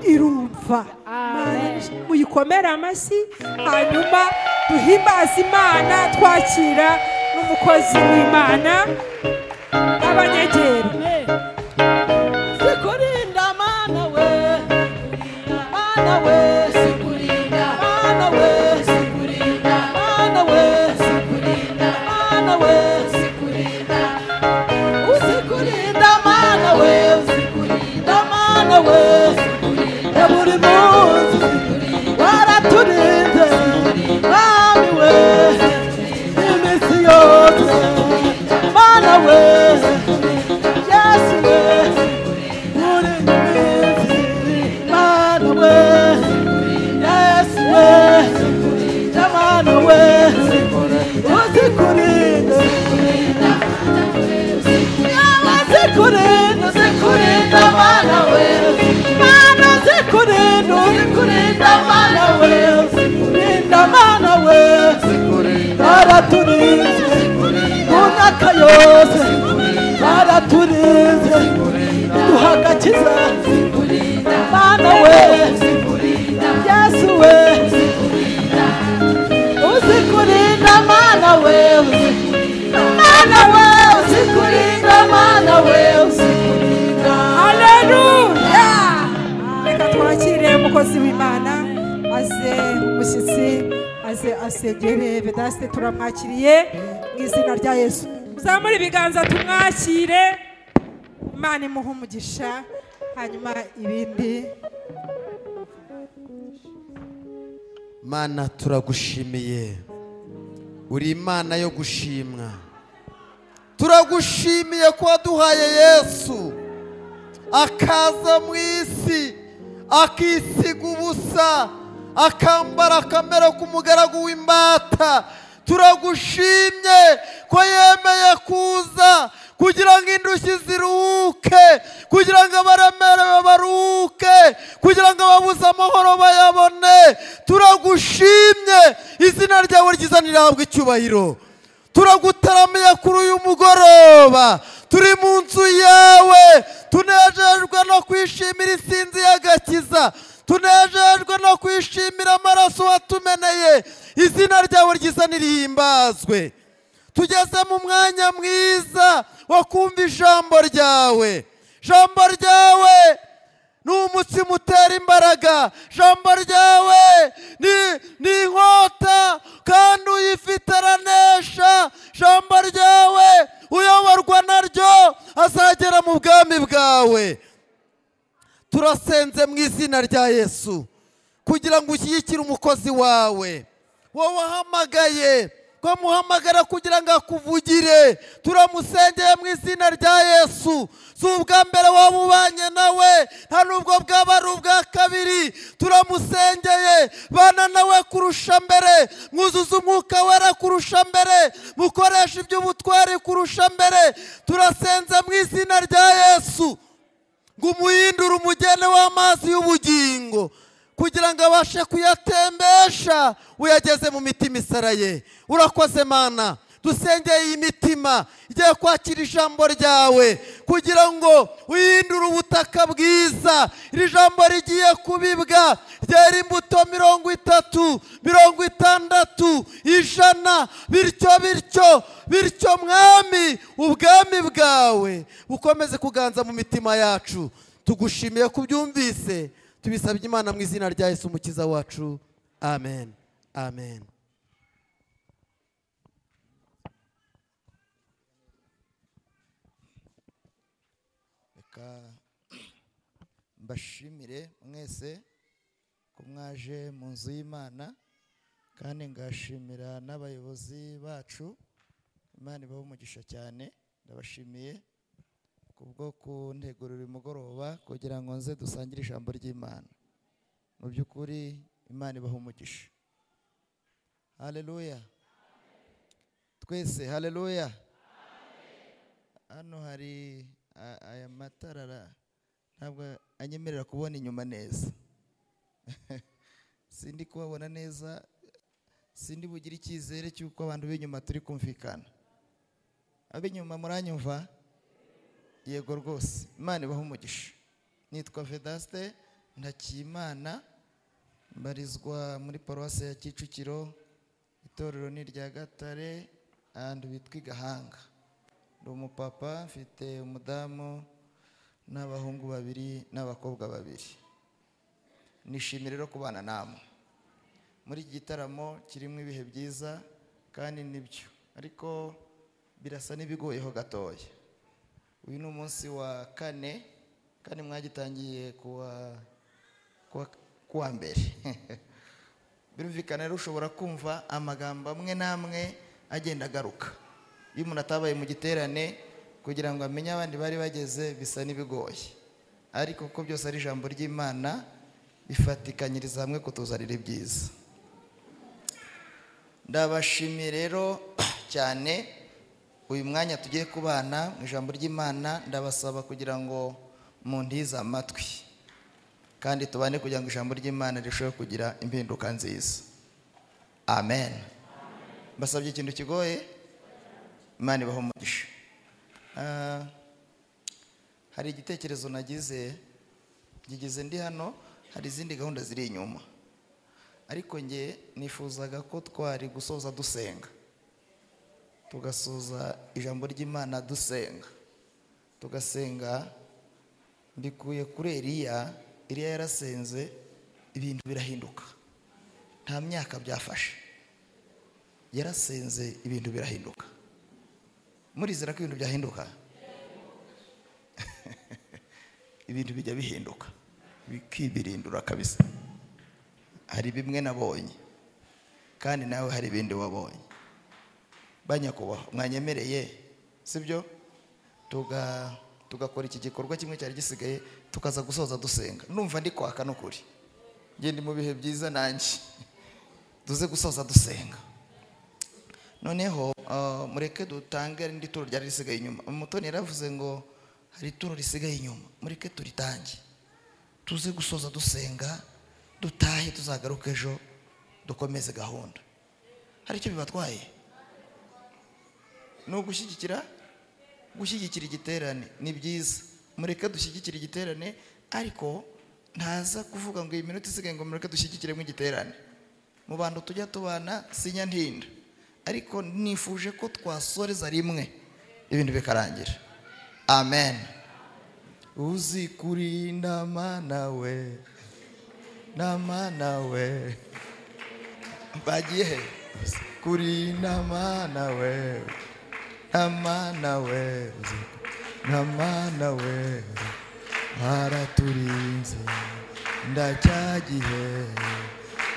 irumva. Muyikomere amashyi hanyuma duhimbaze Imana twakira n'umukozi w'Imana abanyegera. Sikurinda mana we, mana we, sikurinda mana we, sikurinda mana we, sikurinda mana we, sikurinda. Usikurinda mana we, sikurinda mana we, sikurinda buri munsi waraturinze mami we, iminsi yose mana we, Yesu we. Duhagakiza mana we, Yesu we, usikurinda mana we, mana we, usikurinda mana we, usikurinda. Haleluya. Reka twakire umukozi w'Imana aze umushyitsi aze asegere Vedaste turamwakiriye mu izina rya Yesu. Muzamure ibiganza tumwakire. Imana imuhe umugisha hanyuma ibindi. Mana turagushimiye, uri Imana yo gushimwa. Turagushimiye ko waduhaye Yesu akaza mu isi akisiga ubusa akambara akamero k'umugaragu w'imbata. Turagushimye ko yemeye kuza kugira ngo indushyi ziruhuke, kugira ngo abaremerewe baruhuke, kugira ngo ababuze amahoro bayabone. Turagushimye, izina ryawe ryiza nirihabwe icyubahiro. Turagutaramiye kuri uyu mugoroba, turi mu nzu yawe, tunejejwe no kwishimira isinzi y'agakiza, tunejejwe no kwishimira amaraso watumeneye. Izina ryawe ryiza nirihimbazwe. Tugeze mu mwanya mwiza wo kumva ijambo ryawe. Ijambo ryawe ni umutsima utera imbaraga. Ijambo ryawe ni inkota kandi uyifite aranesha. Ijambo ryawe uyoborwa naryo azagera mu bwami bwawe. Turasenze mu izina rya Yesu kugira ngo ushyigikire umukozi wawe, wowe wahamagaye muhamagara kugira ngo akuvugire. Turamusengeye mu izina rya Yesu. Si ubwa mbere waba ubanye nawe, nta nubwo bwaba ari ubwa kabiri. Turamusengeye, bana nawe kurusha mbere, mwuzuza umwuka wera kurusha mbere, mukoresha iby'ubutwari kurusha mbere. Turasenze mu izina rya Yesu ngo umuhindure umugende w'amazi y'ubugingo kugira ngo abashe kuyatembesha uyageze mu mitima isaraye. Urakoze Mana, dusengeye iyi mitima igiye kwakira ijambo ryawe kugira ngo uhindure ubutaka bwiza. Iri jambo rigiye kubibwa ryera imbuto 30, 60, 100, bityo mwami ubwami bwawe bukomeze kuganza mu mitima yacu. Tugushimiye kubyumvise, tubisabye Imana mu izina rya Yesu umukiza wacu. Amen. Amen. Mbashimire mwese ko mwaje mu nzu y'Imana, kandi ngashimira n'abayobozi bacu. Imana ibahe umugisha cyane. Ndabashimiye kubwo kuntegurira uyu mugoroba kugira ngo nze dusangire ijambo ry'Imana. Mu by'ukuri Imana ibahe umugisha. Haleluya. Twese haleluya. Hano hari aya matara ntabwo anyemerera kubona inyuma neza. Sindi kubabona neza, sindi bugira icyizere cy'uko abantu b'inyuma turi kumvikana. Ab'inyuma muranyumva? Yego rwose. Imana ibahe umugisha. Nitwa Vedaste, Ndakimana, mbarizwa muri paruwasi ya Kicukiro, itorero ni rya Gatare and bitwa Gahanga. Ndi umupapa, mfite umudamu n'abahungu 2 n'abakobwa 2. Nishimira rero kubana namwe muri iki gitaramo kirimo ibihe byiza kandi nibyo, ariko birasa n'ibigoyeho gatoya. Uyu ni umunsi wa 4 kandi mwagitangiye kuwa mbere. Birumvikana rero ushobora kumva amagambo amwe namwe agenda agaruka. Iyo umuntu atabaye mu giterane kugira ngo amenye abandi bari bageze bisa n'ibigoye, ariko ko byose ari ijambo ry'Imana bifatikanyiriza hamwe kutuzanira ibyiza. Ndabashimiye rero cyane uyu mwanya tugiye kubana mu ijambo ry'Imana. Ndabasaba kugira ngo muntize amatwi kandi tubane kugira ngo ijambo ry'Imana rishobe kugira impinduka nziza. Amen. Mbasabye ikintu kigoye, Imana ibaho umugisha. Hari igitekerezo nagize ndi hano, hari izindi gahunda ziri inyuma, ariko nge nifuzaga ko twari gusoza dusenga, tugasoza ijambo ry'Imana dusenga, tugasenga mbikuye kuri Eliya yarasenze ibintu birahinduka. Nta myaka byafashe, yarasenze ibintu birahinduka. Murizera ko ibintu byahinduka? Ibintu bijya bihinduka bikibirindura kabisa. Hari bimwe nabonye kandi nawe hari ibindi wabonye. Banyakubaho mwanyemereye sibyo tugakora iki gikorwa kimwe cyari gisigaye tukaza gusoza dusenga. Numva ndi kwaka no kuri ngende mu bihe byiza nanjye tuze gusoza dusenga. Noneho mureke dutange indi turo ryari risigaye inyuma. Umutoni yaravuze ngo hari turo risigaye inyuma, mureke turitange tuze gusoza dusenga, dutahe tuzagaruka ejo dukomeze gahunda. Hari icyo bibatwaye? No gushyigikira igiterane ni byiza, mureke dushyigikira igiterane, ariko ntaza kuvuga ngo iyi minota isigaye ngo mureke dushyigikiremo igiterane. Mu bantu tujya tubana sinya ntinda, ariko nifuje ko twasoreza rimwe ibintu bikarangira. Amen. Uzi kurinda Mana we, na Mana we, bagiye he? Kurinda Mana we, na Mana we, na Mana we, araturinze ndacyagihe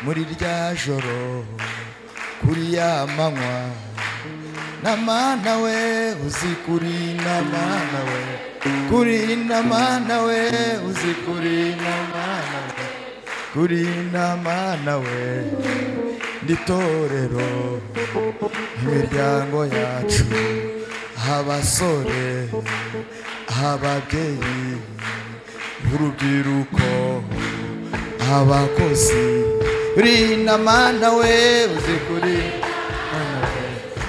muri rya joro kuri ya manywa. Na Mana we, uzi kurinda Mana we, kurinda Mana we, uzi kurinda Mana we, kurinda Mana we. Nditorero imiryango yacu, abasore, ababyeyi, urubyiruko, abakozi. Kurinda Mana we, uzi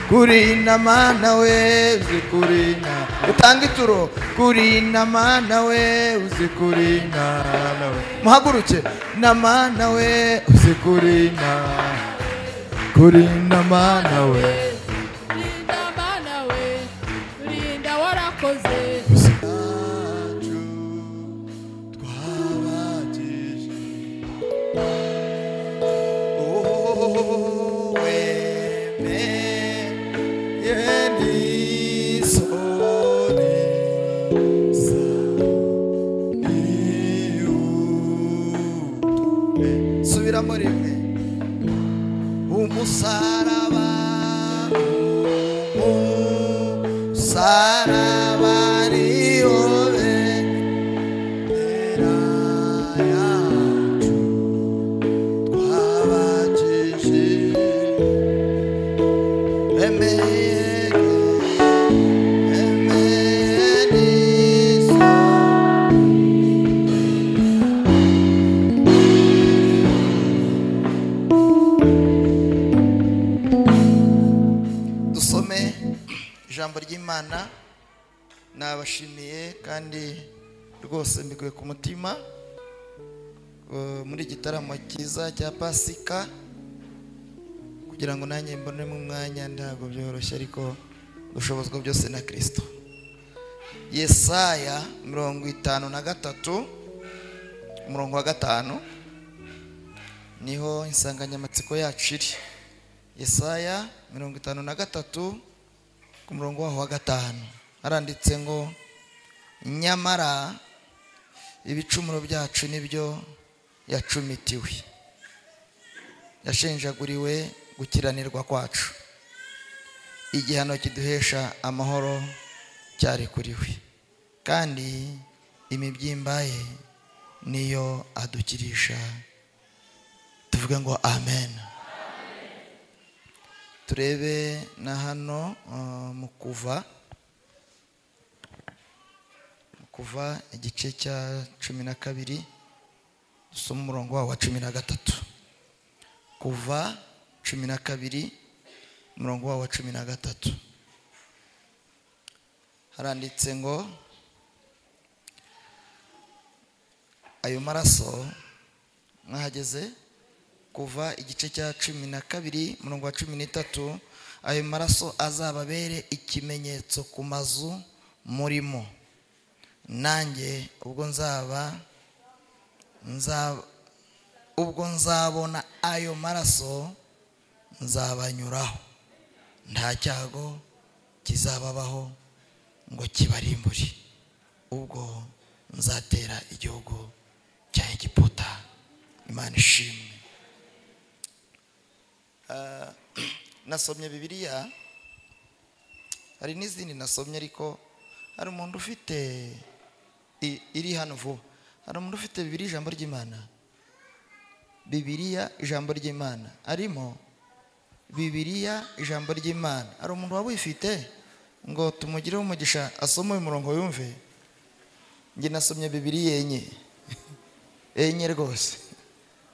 kurinda Mana we, uzi kurinda. Utanga ituro. Kurinda Mana we, uzi kurinda. Muhaguruke. Na Mana we, uzi kurinda. Kurinda Mana we, Kurinda Mana we, kurinda warakoze. Subiramo rimwe. Umusaraba, umusaraba niho bendera yacu twabakije. Ijambo ry'Imana nabashimiye kandi rwose mbikuye ku mutima. muri gitaramo cyiza cya Pasika kugira ngo nanjye mbonemo umwanya ntabwo byoroshye ariko gushobozwa byose na Kristo. Yesaya 53 umurongo wa 5 niho insanganyamatsiko yacu iri. Yesaya 53 ku murongo wa 5 haranditse ngo nyamara ibicumuro byacu nibyo yacumitiwe, yashenjaguriwe gukiranirwa kwacu, igihano kiduhesha amahoro cyarekuriwe, kandi imibyimba ye niyo adukirisha. Tuvuge ngo amen. Turebe na hano mu kuva igice cya 12 dusoma umurongo wa 13. Kuva 12 umurongo wa 13 haranditse ngo ayo maraso mwahageze. Kuva igice cya 12 umurongo wa 13 ayo maraso azababere ikimenyetso ku mazu murimo, nanjye ubwo nzabona ayo maraso nzabanyuraho, nta cyago kizababaho ngo kibarimbure, ubwo nzatera igihugu cya Egiputa. Imana ishimwe. Nasomye Bibiliya, hari n'izindi nasomye ariko hari umuntu ufite iri hano vuba. Hari umuntu ufite Bibiliya ijambo ry'Imana, Bibiliya ijambo ry'Imana, arimo Bibiliya ijambo ry'Imana. Hari umuntu waba uyifite ngo tumugireho umugisha asome uyu murongo yumve. Njye nasomye Bibiliya enye rwose.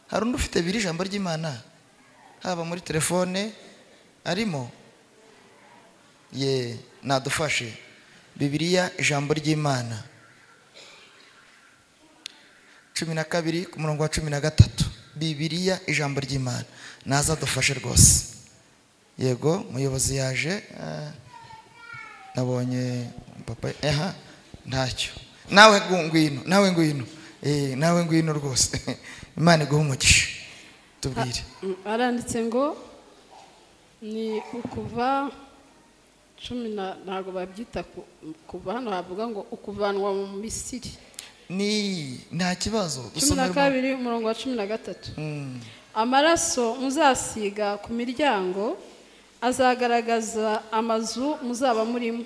Hari undi ufite Bibiliya ijambo ry'Imana haba muri telefone arimo nadufashe. Bibiliya ijambo ry'Imana 12 ku murongo wa 13. Bibiliya ijambo ry'Imana naza dufashe rwose. Yego muyobozi yaje, nabonye papa ntacyo. Nawe ngwino rwose. Imana iguhe umugisha. Tubwire. Aranditse ngo ni ukuva 10 ntago babyita kuva hano havuga ngo ukuvanwa mu Misiri. Ni nta kibazo. 12 umurongo wa 13. Amaraso muzasiga ku miryango azagaragaza amazu muzaba murimo.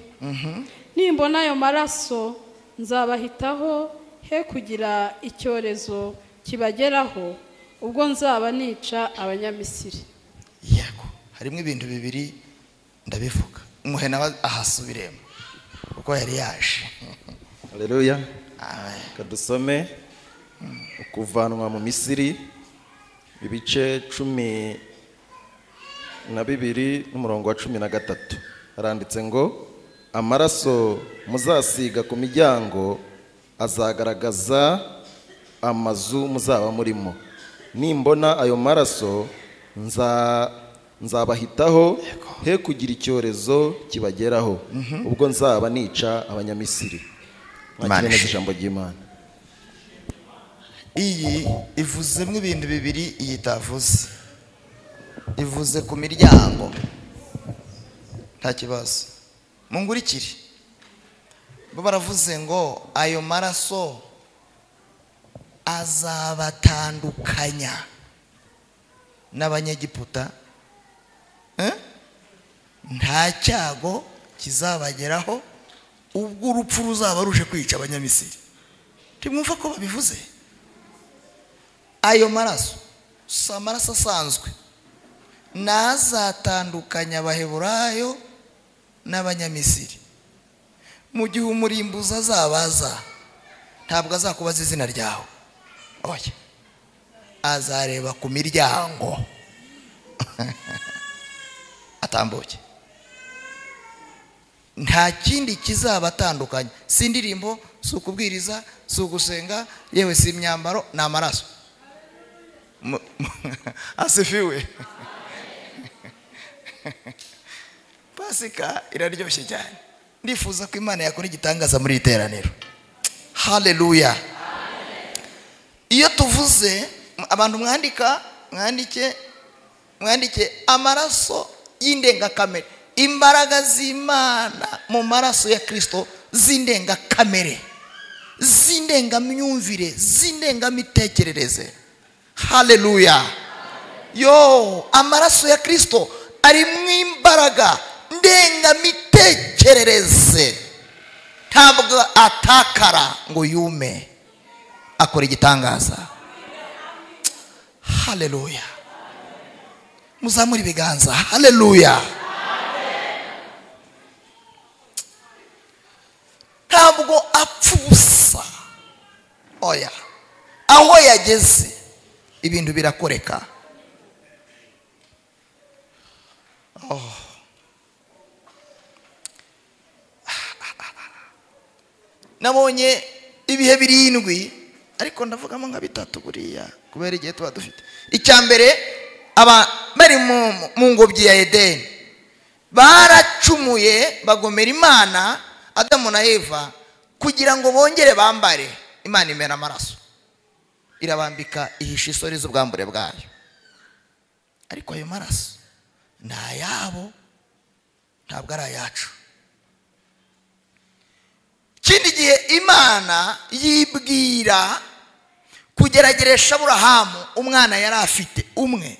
Nimbona ayo maraso nzabahitaho, he kugira icyorezo kibageraho, ubwo nzaba nica abanyamisiri. Yego, harimo ibintu bibiri ndabivuga. Umuhe nawe ahasubiremo uko yari yaje. Haleluya. Kadusome ukuvanwa mu Misiri ibice 12 n'umurongo wa 13. Haranditse ngo amaraso muzasiga ku miryango azagaragaza amazu muzaba murimo. Nimbona ayo maraso nzabahitaho, he kugira icyorezo kibageraho, ubwo nzaba nica abanyamisiri. Mwakire neza ijambo ry'Imana. Iyi ivuzemo ibintu bibiri iyi tavuze. Ivuze ku miryango, nta kibazo. Mungurikire. Bo baravuze ngo ayo maraso azabatandukanya n'abanyegiputa, nta cyago kizabageraho, ubwo urupfu ruzaba ruje kwica abanyamisiri. Timwumva ko babivuze? Ayo maraso si amaraso asanzwe, nazatandukanya abaheburayo n'abanyamisiri. Mu gihe umurimbuzi azabaza ntabwo azakubaza izina ryawe, oya, azareba ku miryango atambuke. Nta kindi kizabatandukanya, si indirimbo, si ukubwiriza, si ugusenga, yewe si imyambaro, ni amaraso. asifiwe. Pasika iraryoshye cyane. Ndifuza ko Imana yakora igitangaza muri iteraniro. Haleluya. Iyo tuvuze abantu mwandike amaraso y'indengakamere, imbaraga z'Imana mu maraso ya Kristo z'indengakamere, z'indengamyumvire, z'indengamitekerereze. Haleluya. Yo, amaraso ya Kristo ari mu imbaraga ndengamitekerereze, ntabwo atakara ngo yume, akora igitangaza. Haleluya. Muzamuri ibiganza. Haleluya. Ntabwo apfusa. Oya, aho yageze ibintu birakoreka. Nabonye ibihe 7, ariko ndavugamo nka 3 buriya kubera igihe tuba dufite. Icyambere, aba bari mu ngobyi ya Edeni baracumuye bagomera Imana, Adamu na Eva, kugira ngo bongere bambare. Imana imena amaraso, irabambika, ihisha isori z'ubwambure bwayo, ariko ayo maraso ni ayabo, ntabwo ari ayacu. Ikindi gihe Imana yibwira kugerageresha Aburahamu umwana yari afite umwe,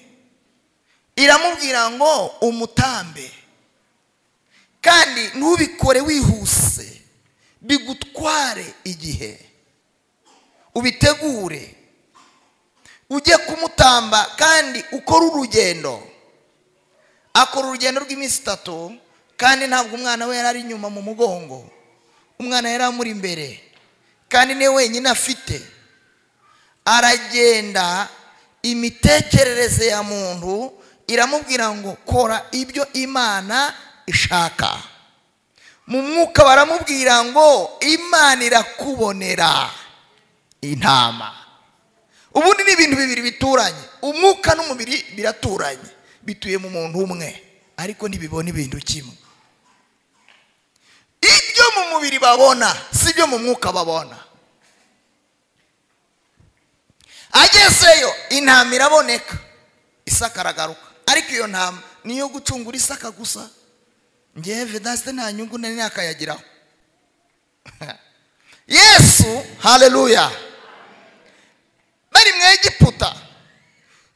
iramubwira ngo umutambe, kandi ntubikore wihuse, bigutware igihe, ubitegure, ujye kumutamba, kandi ukora urugendo. Akora urugendo rw'iminsi 3, kandi ntabwo umwana we yari ari inyuma mu mugongo, umwana yari amuri imbere, kandi niwe wenyine afite. Aragenda, imitekerereze ya muntu iramubwira ngo kora ibyo Imana ishaka. Mu mwuka baramubwira ngo Imana irakubonera intama. Ubundi ni ibintu bibiri bituranye, umwuka n'umubiri biraturanye, bituye mu muntu umwe, ariko ntibibona ibintu kimwe. Ibyo mu mubiri babona si byo mu mwuka babona. Agezeyo intama iraboneka, Isaka aragaruka, ariko iyo ntama niyo gucungura Isaka gusa. Ngewe Vedaste nta nyungu nari nakayagiraho. Yesu, haleluya, bari mu Egiputa,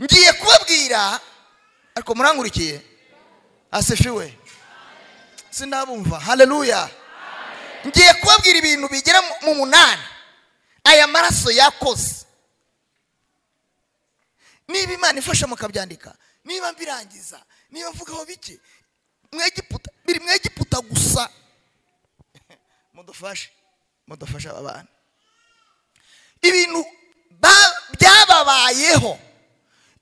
ngiye kubabwira, ariko murangurikiye, asifiwe, sindabumva. Haleluya. Ngiye kubabwira ibintu bigera mu 8 aya maraso yakoze. Niba Imana ifasha mukabyandika, niba mbirangiza, niba mvugaho bike, Mwegiputa, biri mu Egiputa gusa. Mudufashe abana. Ibintu byababayeho,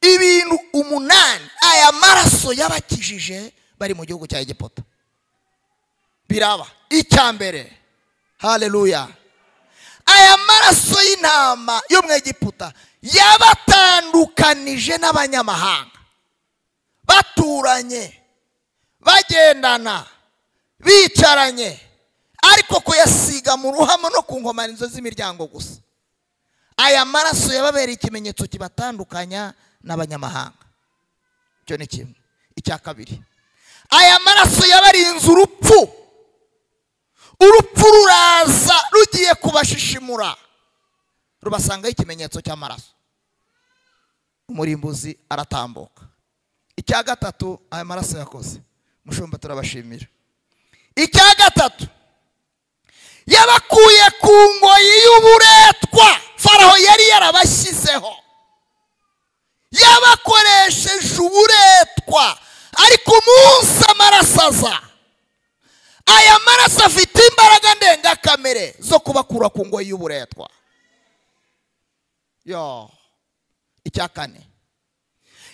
ibintu 8 aya maraso yabakijije bari mu gihugu cya Egiputa. Biraba. Icyambere, haleluya, aya maraso y'intama yo mu Egiputa yabatandukanije n'abanyamahanga, baturanye, bagendana, bicaranye, ariko kuyasiga mu ruhamo no ku nkomanizo z'imiryango gusa. Aya maraso yababereye ikimenyetso kibatandukanya n'abanyamahanga. Cyo ni kimwe. Icya kabiri, aya maraso yabarinze urupfu. Urupfu ruraza rugiye kubashishimura, rubasangaho ikimenyetso cy'amaraso, umurimbuzi aratambuka. Icya gatatu, aya maraso yakoze, mushumba turabashimira. Icya gatatu, yabakuye ku ngoyi y'uburetwa Faraho yari yarabashyizeho, yabakoresheje uburetwa, ariko umunsi amaraso aza, aya maraso afite imbaraga ndengakamere zo kubakura ku ngoyi y'uburetwa. Yo, icya kane,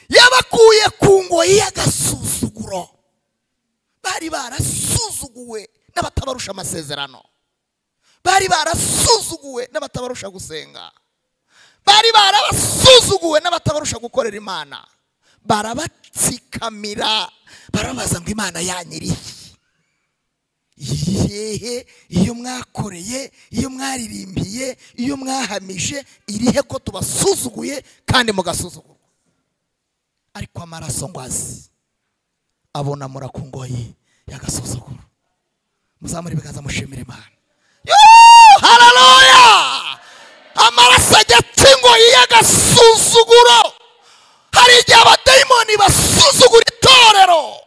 yabakuye ku ngoyi y'agasuzuguro. Bari barasuzuguwe n'abatabarusha amasezerano, bari barasuzuguwe n'abatabarusha gusenga, bari barabasuzuguwe basuzuguwe n'abatabarusha gukorera Imana barabatsikamira barabaza ngo Imana yanyiriye irihe, iyo mwakoreye, iyo mwaririmbiye, iyo mwahamije irihe ko tubasuzuguye kandi mugasuzugurwa. Ariko amaraso ngwazi abona mura ku ngoyi y'agasuzuguro. Muzamure ibiganza mushimire Imana. Haleluya! Amaraso ajya ingoyi y'agasuzuguro. Hari igihe abadayimoni basuzugura itorero,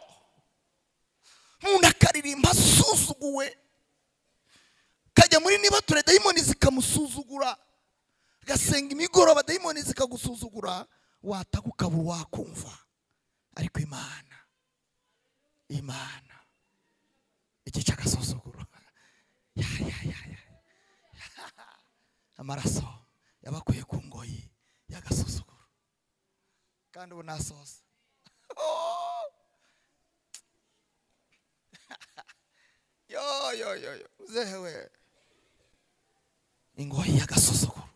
umuntu akaririmba asuzuguwe, kajya muri niba ture dayimoni zikamusuzugura, gasenga imigoroba dayimoni zikagusuzugura, wataka ukabura wakumva. Ariko Imana igice agasuzuguro. Amaraso yabakuye ku ngoyi y'agasuzuguro. Kandi ubu nasoza. Yo uzehewe ingoyi y'agasuzuguro.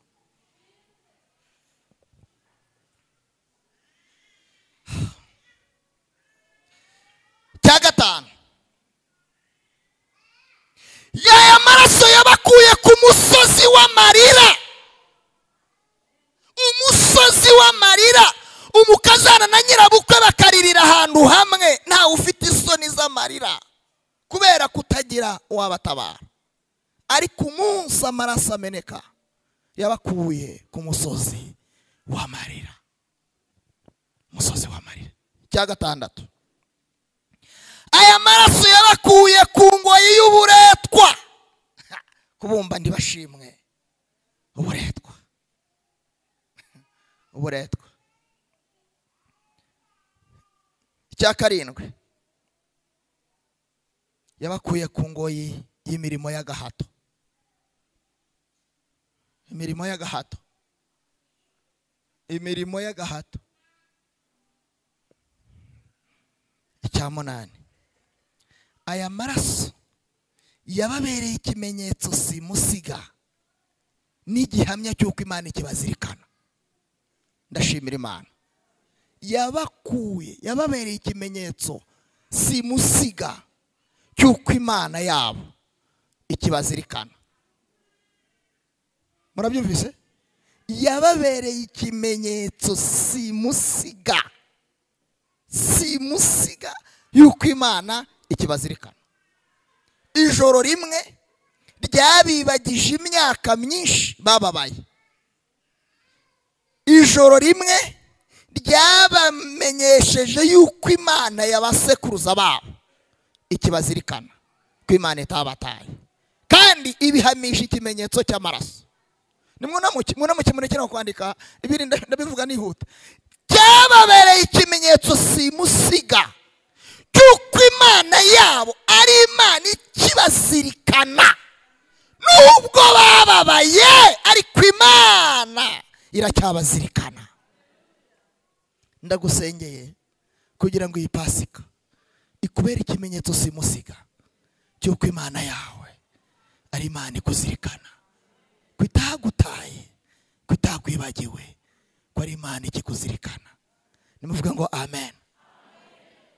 Cya gatanu, yaya maraso yabakuye ku musozi w'amarira. Umusozi w'amarira, umukazana na nyirabukwe bakaririra ahantu hamwe, ntawe ufite isoni z'amarira kubera kutagira uwabatabara. Ariko umunsi amaraso ameneka yabakuye ku musozi w'amarira. Umusozi w'amarira. Cya gatandatu, aya maraso yabakuye ku ngoyi y'uburetwa. Kubumba ndibashimwe uburetwa. Icya karindwi, yabakuye ku ngoyi y'imirimo y'agahato. Imirimo y'agahato. Icya munani, aya maraso yababereye ikimenyetso simusiga n'igihamya cy'uko Imana ikibazirikana. Ndashimira Imana. Yababereye ikimenyetso simusiga cy'uko Imana yabo ikibazirikana. Murabyumvise? Yababereye ikimenyetso simusiga y'uko Imana ikibazirikana. Ijoro rimwe ryabibagije imyaka myinshi bababaye. Ijoro rimwe ryabamenyesheje yuko Imana yabasekuruza babo ikibazirikana, ko Imana itabataye, kandi ibihamisha ikimenyetso cy'amaraso. Nimuna kwandika ibiri ndabivuga nihuta. Cyababereye ikimenyetso simusiga cy'uko Imana yabo ari Imana ikibazirikana. Nubwo bababaye ariko Imana iracyabazirikana. Ndagusengeye kugira ngo iyi Pasika ikubere ikimenyetso simusiga cy'uko Imana yawe ari Imana ikuzirikana, kwitagutaye, kwitakwibagiwe, ko ari Imana ikikuzirikana. Nimuvuga ngo amen.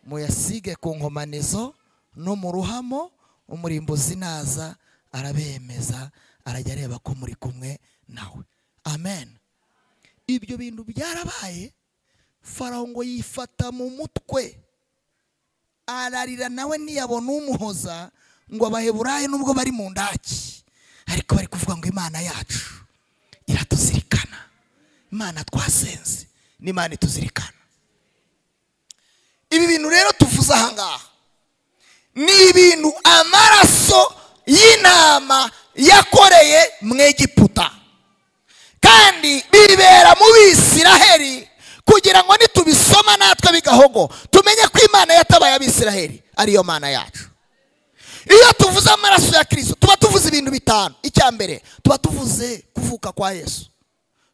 Muyasige ku nkomanizo no mu ruhamo, umurimbuzi naza arabemeza, arajya areba ko muri kumwe nawe. Amen. Ibyo bintu byarabaye. Farawo ngo yifata mu mutwe, ararira nawe ntiyabona umuhoza, ngo Abaheburayo nubwo bari mu ndaki ariko bari kuvuga ngo Imana yacu iratuzirikana. Imana twasenze ni Imana ituzirikana. Ibi bintu rero tuvuze aha ngaha ni ibintu amaraso y'intama yakoreye mu Egiputa, kandi bibera mu Bisiraheli, kugira ngo nitubisoma natwe bigahogo tumenye ko Imana yatabaye Abisiraheli ariyo Mana yacu. Iyo tuvuze amaraso ya Kristo tuba tuvuze ibintu bitanu. Icya mbere, tuba tuvuze kuvuka kwa Yesu,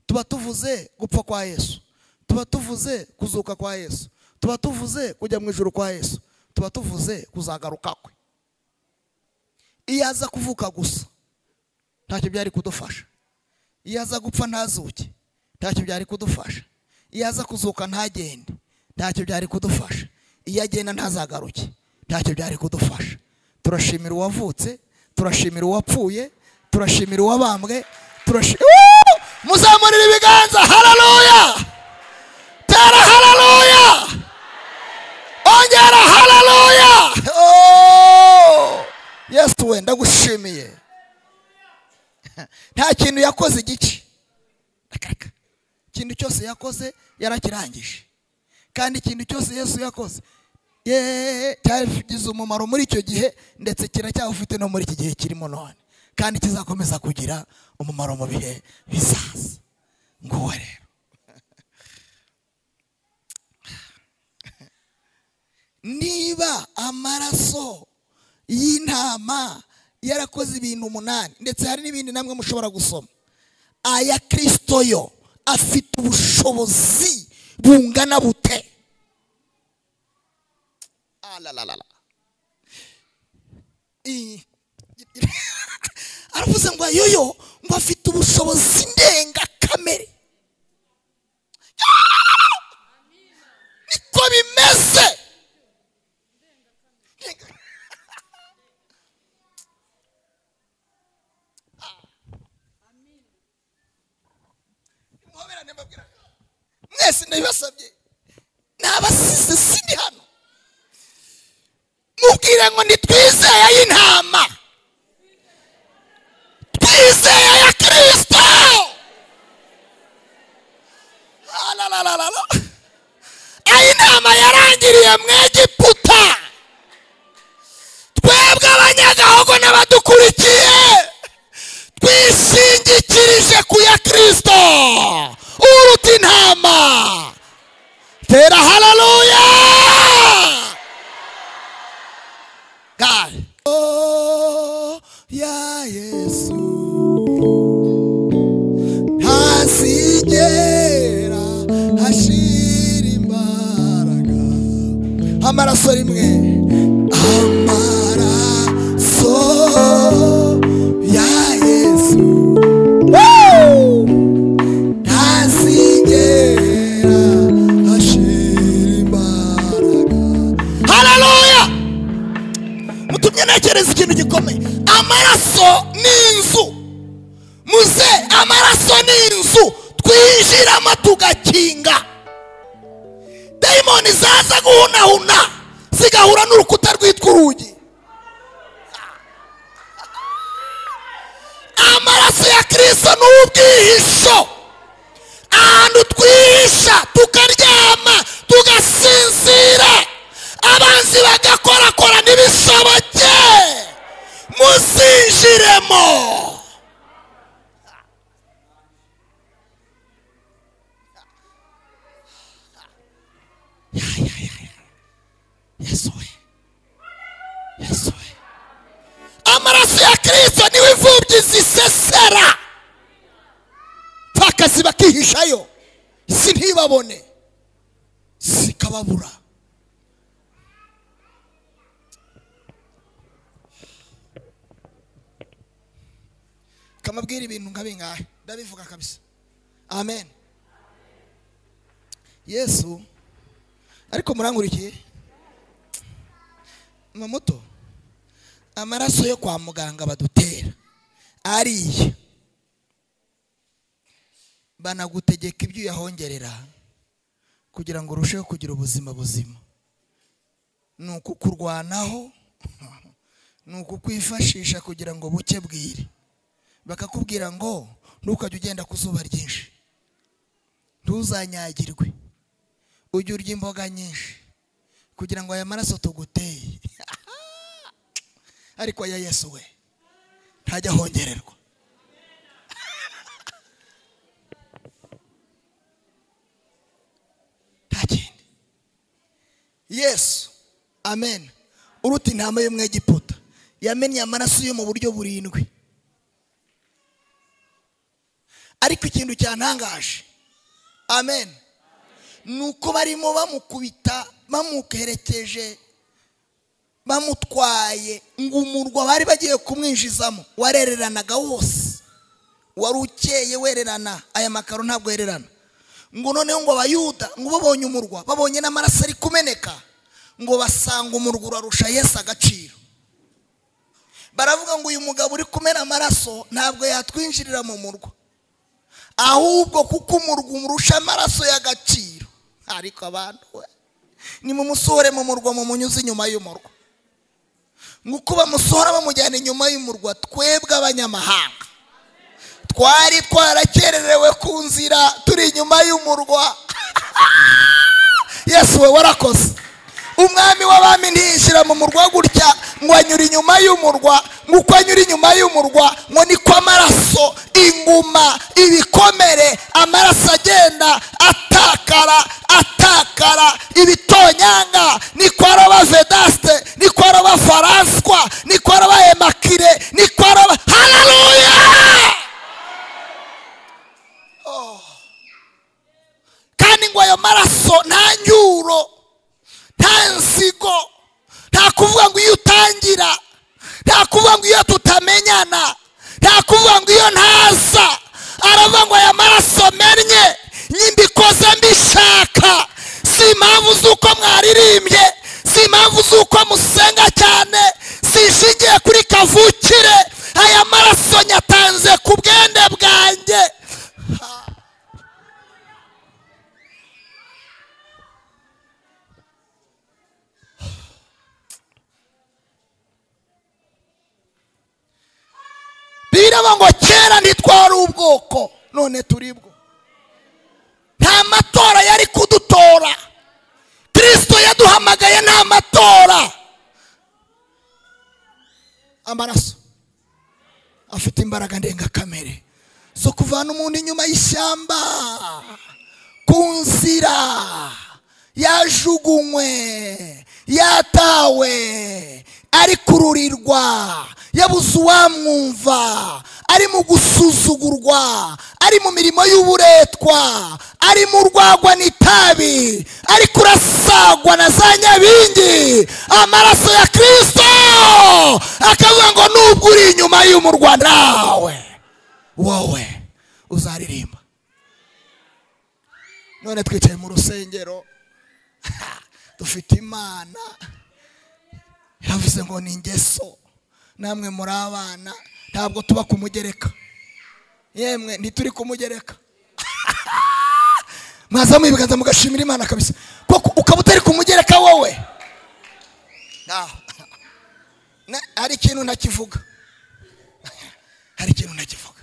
tuba tuvuze gupfa kwa Yesu, tuba tuvuze kuzuka kwa Yesu, tuba tuvuze kujya mu ijuru kwa Yesu, tuba tuvuze kuzagaruka kwe. Iyo aza kuvuka gusa ntacyo byari kudufasha, iyo aza gupfa ntazuke ntacyo byari kudufasha, iyo aza kuzuka ntagende ntacyo byari kudufasha, iyo agenda ntazagaruke ntacyo byari kudufasha. Turashimira uwavutse, turashimira uwapfuye, turashimira uwabambwe, muzamurira ibiganza. Haleluya! Tera haleluya! Ongera haleluya! Yesu we ndagushimiye. Nta kintu yakoze igice, ikintu cyose yakoze yarakirangije, kandi ikintu cyose Yesu yakoze cyagize umumaro muri icyo gihe, ndetse kiracyawufite no muri iki gihe kirimo none, kandi kizakomeza kugira umumaro mu bihe bizaza. Nguwo rero niba amaraso y'intama yarakoze ibintu 8, ndetse hari n'ibindi namwe mushobora gusoma, aya Kristo yo afite ubushobozi bungana bute? Aravuze ngo yoyo ngo afite ubushobozi ndenga kamere. Niko bimeze. Mwese ndabibasabye, nabasize sindi hano, mubwire ngo nitwizeye y'intama, twizeye ya Kristo. Ay'intama yarangiriye mu Egiputa, twebwe abanyagahogo n'abadukurikiye twishingikirije ku ya Kristo uruta intama. Tera haleluya! God. Oh ya Yesu ntazigera hashira imbaraga. Amaraso rimwe, amaraso ya Yesu ntazigera hashira imbaraga. Haleluya! Mutumye ntekereza ikintu gikomeye. Amaraso ni inzu, muze, amaraso ni inzu twinjiramo tugakinga. Dayimoni zaza guhunahuna zigahura n'urukuta rwitwa urugi. Amaraso ya Kristo ni ubwihisho, ahantu twihisha tukaryama tugasinzira, abanzi bagakorakora ntibishoboke. Muzinjiremo. Yesu we, Yesu we. Amaraso ya Kristo niwe imfubyi zisesera, paka zibakihishayo, isi ntibabone, zikababura. Kamabwira ibintu nkabingahe ndabivuga kabisa. Amen. Yesu ariko murangurikiye mamuto, amaraso yo kwa muganga badutera ariye, banagutegeka ibyo yahongerera kugira ngo urusheho kugira ubuzima buzima. Nuko kurwanaho, nuko kwifashisha kugira ngo buke bwire. Bakakubwira ngo ntukajye ugenda ku zuba ryinshi, ntuzanyagirwe, ujye urya imboga nyinshi kugira ngo aya maraso tuguteye. Ariko ya Yesu we ntajya hongererwa. Ntakindi. Yesu, amen, uruta intama yo mu Egiputa yamennye amaraso yo mu buryo burindwi. Ariko ikintu cyantangaje, amen, nuko barimo bamukubita bamukerekeje bamutwaye, ngo umurwa bari bagiye kumwinjizamo warereranaga wose, wari ukeye wererana. Aya makaro ntabwo yererana. ngo noneho ngo abayuda ngo babonye umurwa babonye n'amaraso ari kumeneka ngo basanga umurwa urarusha Yesu agaciro. Baravuga ngo uyu mugabo uri kumena amaraso ntabwo yatwinjirira mu murwa, ahubwo kuko umurwa umurusha amaraso y'agaciro. Ariko abantu we ni mu musohore mu murwa mu munyuze inyuma y'umurwa, nguko bamusohora bamujyana inyuma y'umurwa. Twebwe abanyamahanga twari twarakererewe ku nzira turi inyuma y'umurwa. Yesu we warakoze. Umwami w'abami ntiyinjira mu murwa gutya ngo anyura inyuma y'umurwa, nguko anyura inyuma y'umurwa ngo niko amaraso, inguma, ibikomere, amaraso agenda atakara ibitonyanga. Niko araba Vedaste, niko araba Faranswa, niko araba Emakire, niko araba haleluya. Kandi ngo ayo maraso nta nyuro, nta nsigo, nta kuvuga ngo iyo utangira, nta kuvuga ngo iyo tutamenyana, nta kuvuga ngo iyo ntaza. Aravuga ngo aya maraso mennye nyimbikoze mbishaka, si impamvu z'uko mwaririmbye, si impamvu z'uko musenga cyane, sishingiye kuri kavukire. Aya maraso nyatanze ku bwende bwanjye. Biraba ngo kera ntitwari ubwoko, none turibwo. Nta matora yari kudutora, Kristo yaduhamagaye nta matora. Amaraso afite imbaraga ndengakamere zo kuvana umuntu inyuma y'ishyamba ku nzira yajugunywe, yatawe, ari kururirwa, yabuze uwamwumva, ari mu gusuzugurwa, ari mu mirimo y'uburetwa, ari mu rwagwa n'itabi, ari kurasagwa na za nyabingi. Amaraso ya Kristo akavuga ngo nubwo uri inyuma y'umurwa nawe wowe uzaririmba. None twicaye mu rusengero dufite Imana yavuze ngo ni ingeso, namwe muri abana ntabwo tuba kumugereka. Yemwe ntituri kumugereka. Mwazamuye ibiganza mugashimira Imana kabisa, koko ukaba utari kumugereka wowe. Hari ikintu ntakivuga, hari ikintu ntakivuga,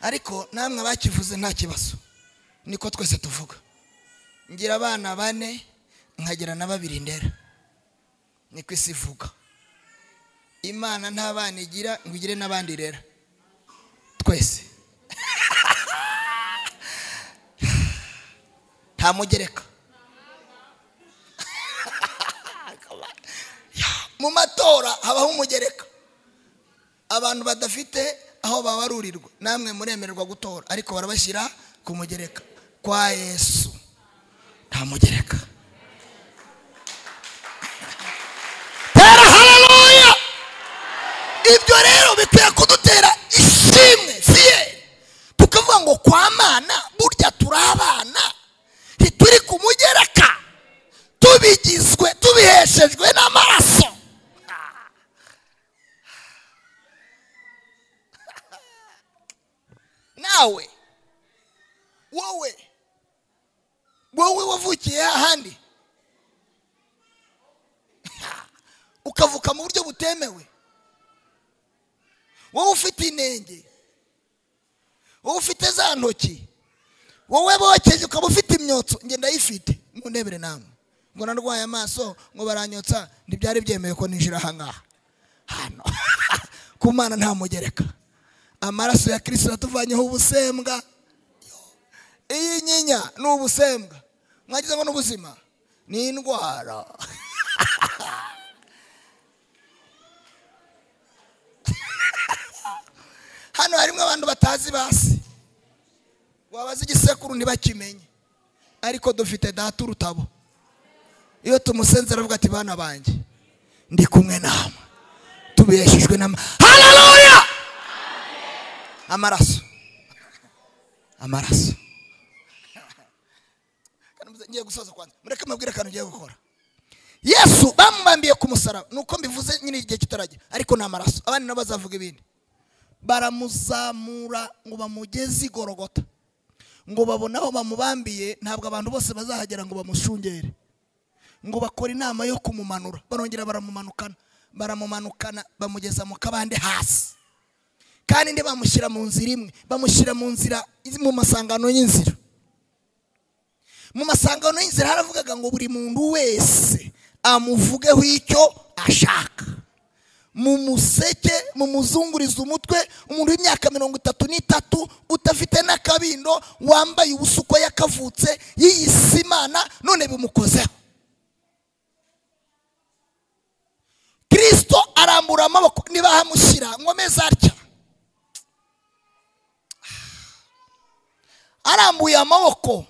ariko namwe bakivuze nta kibazo. Niko twese tuvuga. Ngira abana 4 nkagira na 2 ndera, niko isi ivuga. Imana nta bana igira ngo igire n'abandi rera twese. Nta mugereka. Mu matora habaho umugereka, abantu badafite aho babarurirwa. Namwe muremererwa gutora, ariko barabashyira ku mugereka. Kwa Yesu nta mugereka. Ibyo rero bikwiye kudutera ishimwe fiye, tukavuga ngo kwa Mana burya turi abana, ntituri kumugereka, tubigizwe, tubiheshejwe n'amaraso. Nawe wowe wavukiye ahandi ukavuka mu buryo butemewe, wowe ufite inenge, wowe ufite za ntoki, wowe bokeje ukaba ufite imyotso. Nge ndayifite, mundebere namwe. Ngo narwaye amaso ngo baranyotsa, ntibyari byemewe ko ninjira ahangaha hano. Ku Mana nta mugereka. Amaraso ya Kristo yatuvanyeho ubusembwa. Iyi nyinya ni ubusembwa, mwagize ngo n'ubuzima ni indwara. Hano harimo abantu batazi basi, wabaza igisekuru ntibakimenye, ariko dufite data urutabo. Iyo tumusenze aravuga ati bana banjye ndi kumwe namwe, tubeshejwe nama. Haleluya! Amaraso ngiye gusoza kwanza mureke mabwire akantu ngiye gukora. Yesu bamubambiye ku musaraba nuko mbivuze nyine igihe kitarajya ariko n'amaraso abandi nabazavuga ibindi. Baramuzamura ngo bamugeze Igorogota ngo babona aho bamubambiye ntabwo abantu bose bazahagera ngo bamushungere ngo bakora inama yo kumumanura barongera baramumanukana bamugeza mu kabande hasi kandi ndi bamushyira mu nzira imwe bamushyira mu nzira mu masangano y'inzira. Mu masangano y'inzira haravugaga ngo buri muntu wese amuvugeho icyo ashaka. Mu museke mu muzunguriza umutwe umuntu w'imyaka 33 utafite n'akabindo wambaye ubusuko yakavutse yiyisimana none bimukozeho. Kristo arambura amaboko niba hamushyira ngomeza atya arambuye amaboko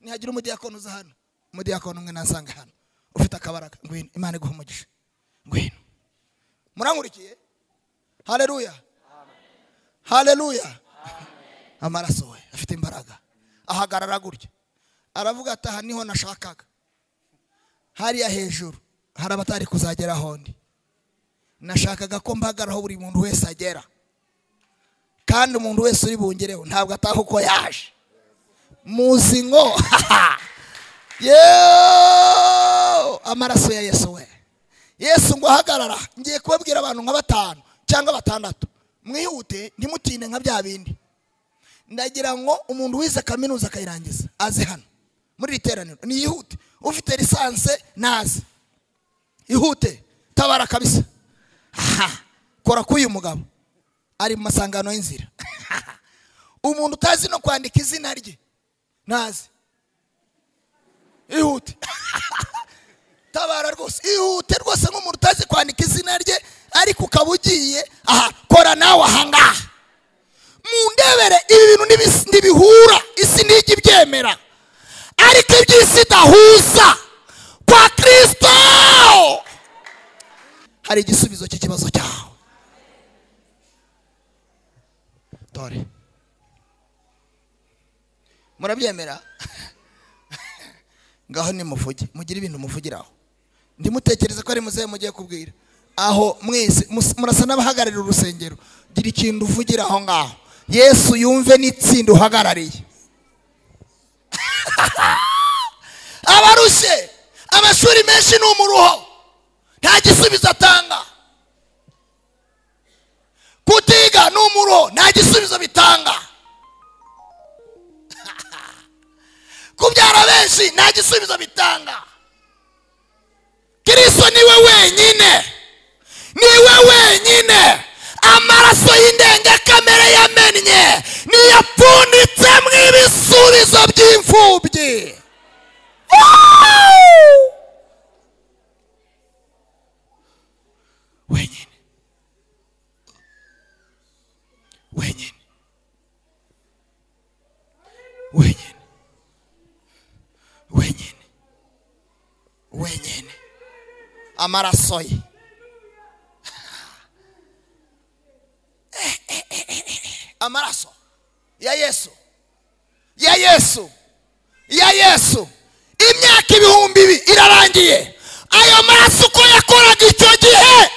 nihagira umudiyakono uza hano umudiyakono umwe nasanga hano ufite akabaraga ngwino Imana iguha umugisha ngwino murankurikiye. Haleluya haleluya amaraso we afite imbaraga ahagarara gutya aravuga ati aha niho nashakaga hariya hejuru hari abatari kuzagera hondi nashakaga ko mpagaraho buri muntu wese agera kandi umuntu wese uri bungereho ntabwo ataho uko yaje muzi ngo yo amaraso ya Yesu we. Yesu ngo ahagarara ngiye kubabwira abantu nka 5 cyangwa 6 mwihute ntimutinde nka bya bindi. Ndagira ngo umuntu wize kaminuza akayirangiza aze hano muri literaniro ni yihute ufite lisanse naze ihute tabara kabisa. Kora kuyu mugabo ari mu masangano y'inzira umuntu utazi no kwandika izina rye naze ihute tabara rwose ihute rwose nk'umuntu utazi kwandika izina rye ariko ukabugiye kora nawe ahangaha mundebere ibi bintu ntibihura isi ntijya ibyemera ariko iby'isi dahuza kwa Kristo hari igisubizo cy'ikibazo cyawe. Dore murabyemera ngaho nimuvuge mugire ibintu muvugiraho ndimutekereza ko ari muzehe mugiye kubwira aho mwese murasa n'abahagararira urusengero gira ikintu uvugira aho ngaho Yesu yumve n'itsinda uhagarariye. Abarushe amashuri menshi ni umuruho nta gisubizo atanga. Kutiga ni umuruho nta gisubizo bitanga. Kubyara benshi nta gisubizo bitanga. Kristo niwe wenyine amaraso y'indengakamere yamennye niyapfunditse mw'ibisubizo by'imfubyi. wenyine amaraso ye amaraso ya Yesu imyaka 1000 irarangiye. Ayo maraso uko yakoraga icyo gihe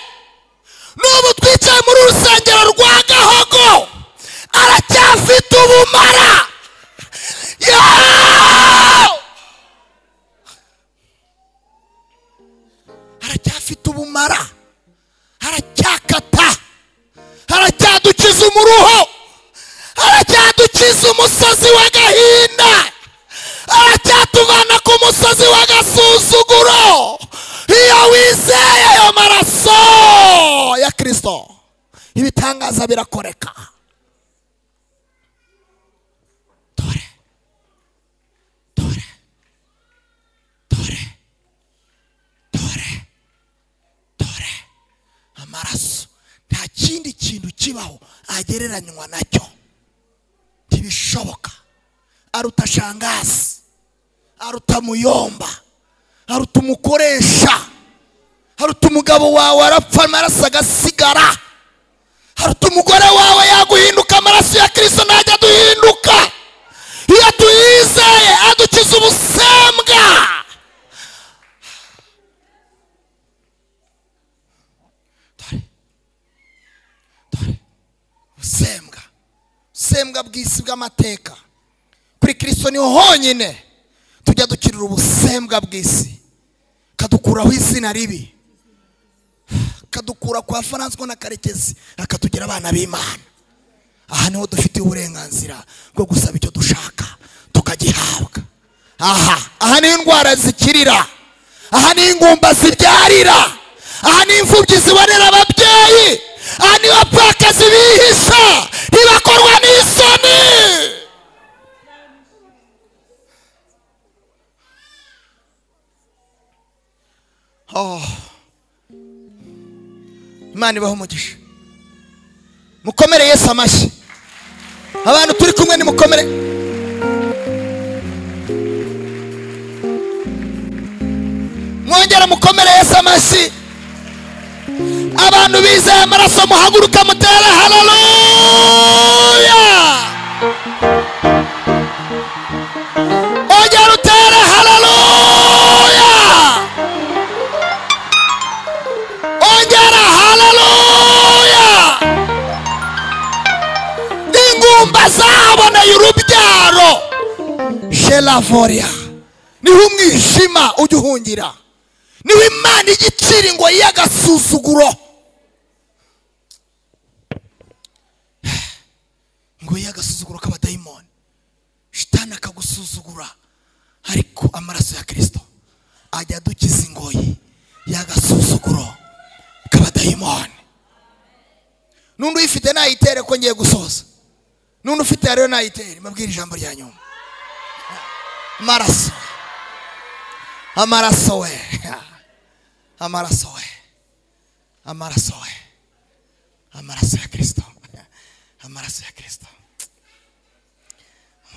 n'ubu twicaye muri urusengero rwa Gahogo aracyafite ubumara. Aracyafite ubumara, aracyakata, aracyadukiza umuruho, aracyadukiza umusozi w'agahinda, aracyatuvana ku musozi w'agasuzuguro. Iyo wizeye ayo maraso ya Kristo ibitangaza birakoreka. Amaraso nta kindi kintu kibaho agereranywa nacyo, ntibishoboka. Aruta shangazi, aruta muyomba, aruta umukoresha, aruta umugabo wawe arapfa amaraso agasigara, aruta umugore wawe yaguhinduka amaraso ya Kristo najya duhinduka. Iyo ubusembwa bw'isi bw'amateka. Kuri Kristo niho honyine tujya dukirira ubusembwa bw'isi, kadukuraho izina ribi, kadukura kwa Francois na Karekezi, akatugira abana b'Imana. Aha niho dufite uburenganzira bwo gusaba icyo dushaka tukagihabwa. Aha ni indwara zikirira, aha ni ingumba zibyarira, aha ni imfubyi zibonera ababyeyi, aha ni abapfakazi bihisha ntibakorwa n'isoni. Imana ibaho umugisha. Mukomere Yesu amashyi. Abantu turi kumwe ni mukomere. Mwongera mukomere Yesu amashyi. Abantu bizeye amaraso muhaguruka mutere haleluya. Ongera utere haleluya. Ongera haleluya. Ingumba zaboneye urubyaro. Shelavoria. Niho umwijima ujya uhungira. Niho Imana igicira ingoyi y'agasuzuguro. Ingoyi y'agasuzuguro k'abadayimoni. Shitani akagusuzugura, ariko amaraso ya Kristo ajya adukiza ingoyi y'agasuzuguro k'abadayimoni. N'undi uyifite nayitere ko ngiye gusoza. N'undi ufite rero nayitere, mabwira ijambo rya nyuma. Amaraso. Amaraso we. Amaraso we. Amaraso we. Amaraso ya Kristo. Amaraso ya Kristo.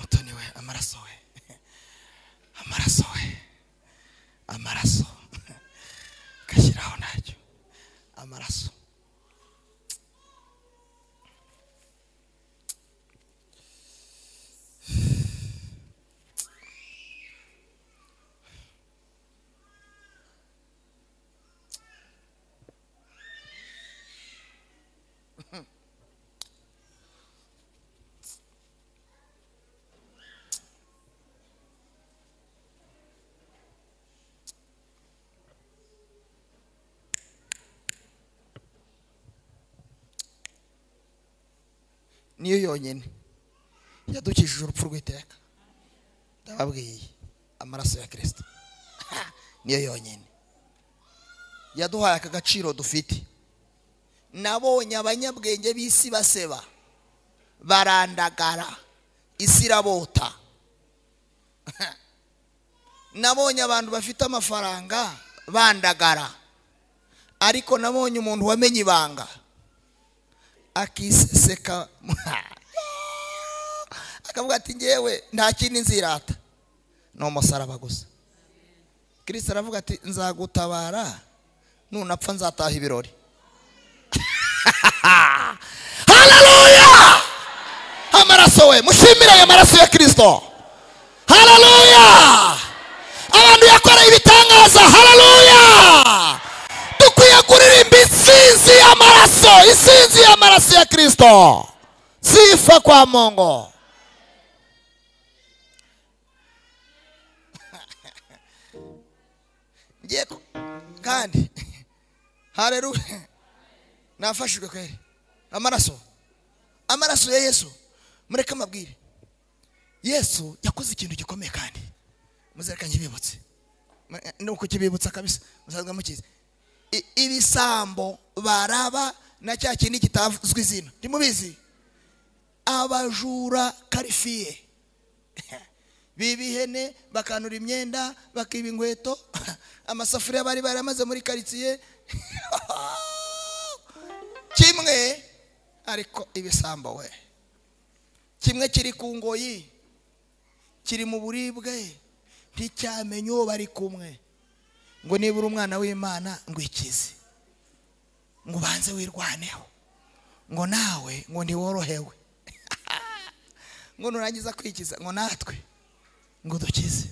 Mutoni we, amaraso we. Amaraso we. Amaraso. Kashyiraho nacyo. Amaraso. Niyo yonyine yadukijije urupfu rw'iteka. Ndababwiye amaraso ya Kristo. Niyo yonyine yaduhaye aka gaciro dufite. Nabonye abanyabwenge b'isi baseba, barandagara, isi irabota. Nabonye abantu bafite amafaranga bandagara, ariko nabonye umuntu wamenye ibanga akiseseka akavuga ati ngewe nta kindi nzirata no musaraba gusa. Kristo aravuga ati nzagutabara nunapfa nzataha ibirori. Haleluya. Amaraso we, mushimire ayo maraso ya Kristo. Haleluya. Abantu yakoreye ibitangaza. Haleluya. Dukwiye kuririmba isinzi y'amaraso, isinzi y'amaraso ya Kristo. Sifa kwa Mungu. Ngeko kandi haleluya. Nafashijwe kweli. Amaraso ya Yesu. Mureke amabwire. Yesu yakoze ikintu gikomeye kandi muzereka nkibibutse. Nuko kibibutsa kabisa. Muzazwa mukize. Ibisambo baraba na cya kintu kitavuzwe izina. Ndimubizi. Abajura karifiye. Bibihene bakanura imyenda, bakiba inkweto, amasafuriya bari baramaze muri karitsiye. Kimwe ariko ibisambo we. Kimwe kiri ku ngoyi, kiri mu buribwe, nticyamenye uwo bari kumwe. Ngo nibura umwana w'Imana ngo ikize, ngo banze wirwaneho, ngo nawe ngo ntiworohewe. Ngo nurangiza kwikiza ngo natwe ngo dukize.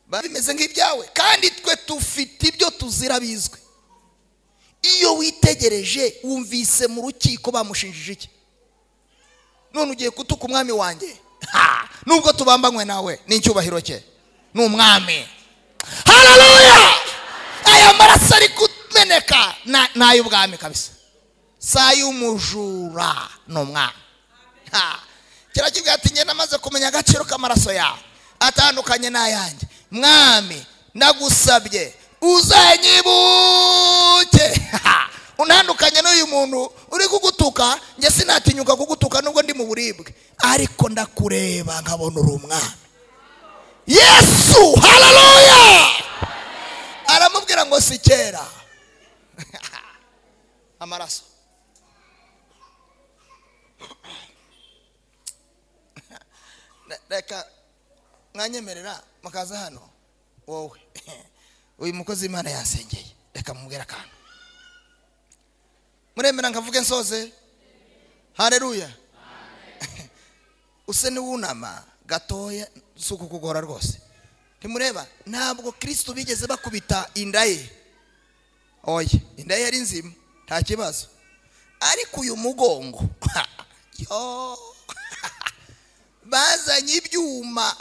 Babimeze nk'ibyawe kandi twe tufite ibyo tuzira bizwe. Iyo witegereje wumvise mu rukiko bamushinjije iki? none ugiye kutuka umwami wanjye. Nubwo tubambanywe nawe n'icyubahiro cye, ni umwami. Haleluya! Aya maraso ari kumeneka n'ay'ubwami kabisa, saa y'umujura ni umwami. Kirakibwira ati njye namaze kumenya agaciro k'amaraso yawe atandukanye n'ayanjye. Mwami ndagusabye uzanyibuke. Unandukanye n'uyu muntu uri kugutuka, njye sinatinyuka kugutuka nubwo ndi mu buribwe, ariko ndakureba nkabona uri umwami. Yesu, haleluya! Aramubwira ngo si kera. Amaraso. Reka mwanyemerera mukaza hano wowe. Uyu mukozi w'Imana yansengeye, reka mubwira akantu. Muremera ngavuge nsoze? Haleluya! Use ni wunama gatoya suko kugora rwose. Ntimureba ntabwo Kristo bigeze bakubita inda ye. Oya, inda ye yari nzima, nta kibazo. Ariko uyu mugongo yo bazanye ibyuma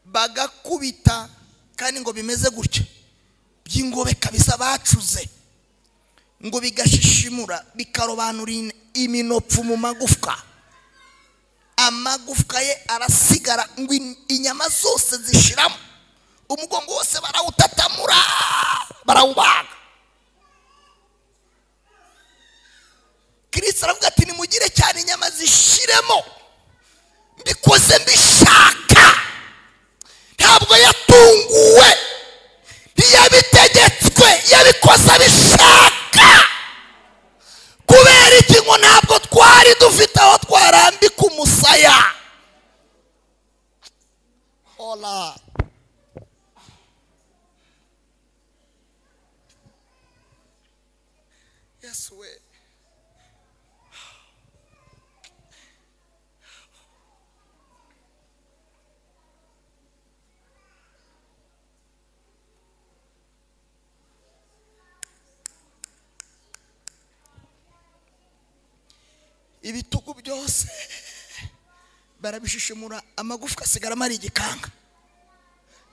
bagakubita, kandi ngo bimeze gutya by'ingobe kabisa bacuze, ngo bigashishimura bikarobanura iminopfu mu magufwa. Amagufwa ye arasigara ngo inyama zose zishiramo, umugongo wose barawutatamura barawubaga. Kristo aravuga ati nimugire cyane inyama zishiremo, mbikoze mbishaka. Ntabwo yatunguwe, ntiyabitegetswe, yabikoze abishaka. Kubera iki? Ngo ntabwo twari dufite aho twarambika umusaya. Ola Yesu we. Ibitugu byose barabishishimura, amagufwa asigara mari igikanga.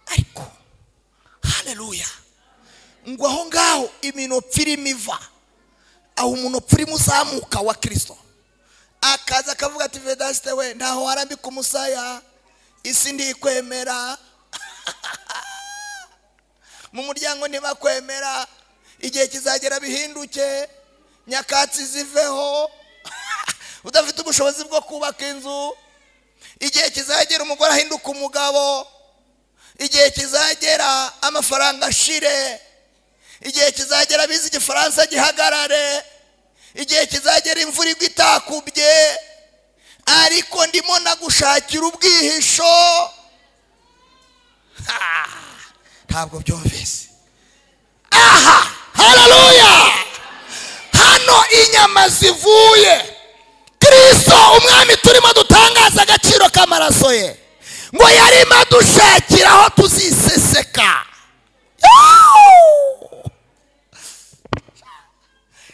Ariko haleluya, ngo aho ngaho iminopfu irimo iva, aho umunopfu urimo uzamuka wa Kristo, akaza akavuga ati Vedaste we ntaho warambika umusaya, isi ndikwemera. Mu muryango ntibakwemera, igihe kizagera bihinduke, nyakatsi ziveho. Udafite ubushobozi bwo kubaka inzu, igihe kizagera umugore ahinduka umugabo, igihe kizagera amafaranga ashire, igihe kizagera bize igifaransa gihagarare, igihe kizagera imvura igwa itakubye. Ariko ndimo nagushakira ubwihisho. Ntabwo byumvise. Aha, haleluya! Hano inyama zivuye. Kristo umwami turimo dutangaza agaciro k'amaraso ye, ngo yarimo adushakira aho tuziseseka.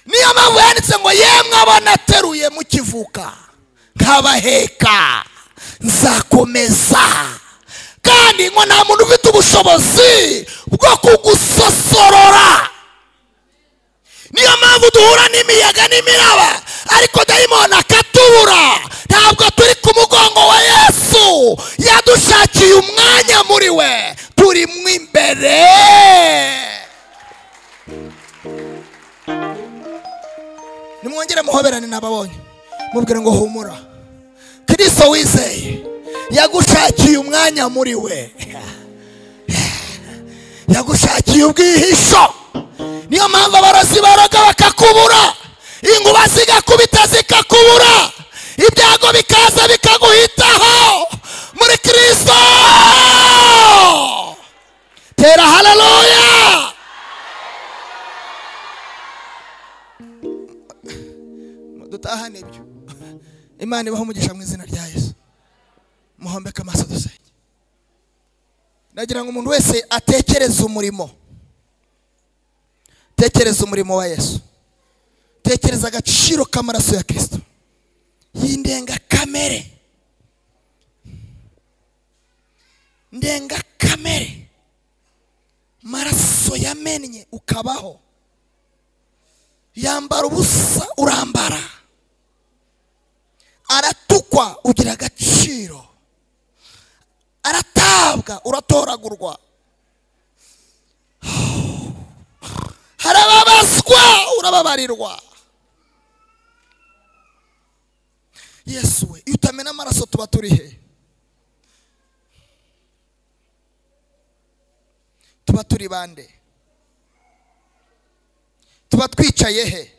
Niyo mpamvu yanditse ngo yemwe abana ateruye mukivuka nkabaheka nzakomeza. Kandi ngo nta muntu ufite ubushobozi bwo kugusosorora. Niyo mpamvu duhura n'imiyaga n'imiraba, ariko dayimoni akatubura. Ntabwo turi ku mugongo wa Yesu, yadushakiye umwanya muri we, turi mu imbere. Nimwongere muhoberane n'ababonye, mubwire ngo humura, Kristo wizeye yagushakiye umwanya muri we, yagushakiye ubwihisho. Niyo mpamvu abarozi baroga bakakubura, inkuba zigakubita zikakubura, ibyago bikaza bikaguhitaho. Muri Kristo tera haleluya. Dutahane ibyo. Imana ibaho umugisha mu izina rya Yesu. Muhombeke amaso dusenge. Ndagira ngo umuntu wese atekereze umurimo. Tekereza umurimo wa Yesu. Tekereza agaciro k'amaraso ya Kristo. y'indengakamere. Ndengakamere, maraso yamennye ukabaho, yambara ubusa urambara, aratukwa ugira agaciro, aratabwa uratoragurwa, harababazwa urababarirwa. Yesu we, iyo utamena amaraso tuba turi he? Tuba turi bande? Tuba twicaye he?